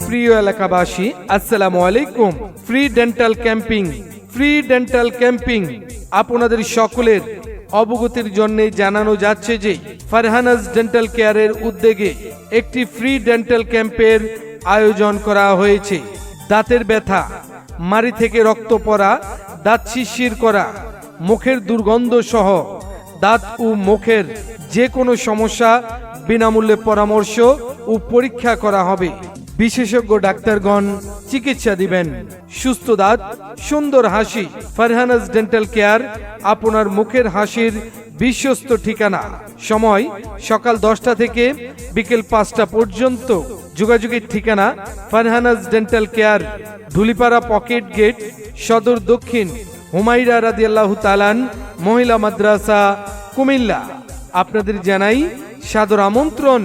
প্রিয় এলাকাবাসী, আসসালামু আলাইকুম। ফ্রি ডেন্টাল ক্যাম্পিং আপনাদের সকলের অবগতির জন্য জানানো যাচ্ছে যে ফারহানাজ ডেন্টাল কেয়ারের উদ্যোগে একটি ফ্রি ডেন্টাল ক্যাম্পের আয়োজন করা হয়েছে। দাঁতের ব্যথা, মাড়ি থেকে রক্ত পড়া, দাঁত শিরশির করা, মুখের দুর্গন্ধ সহ দাঁত ও মুখের যে কোনো সমস্যা বিনামূল্যে পরামর্শ ও পরীক্ষা করা হবে। বিশেষজ্ঞ ডাক্তারগণ চিকিৎসা দিবেন। সুস্থ দাঁত, সুন্দর হাসি। ফারহানাজ ডেন্টাল কেয়ার আপনার মুখের হাসির বিশ্বস্ত ঠিকানা। সময় সকাল 10টা থেকে বিকেল 5টা পর্যন্ত। যোগাযোগের ঠিকানা Farhanaz dental care, ধুলিপাড়া pocket gate, সদর দক্ষিণ, হুমায়রা রাদিয়াল্লাহু তাআলা মহিলা মাদ্রাসা, কুমিল্লা। আপনাদের জানাই সাদর আমন্ত্রণ।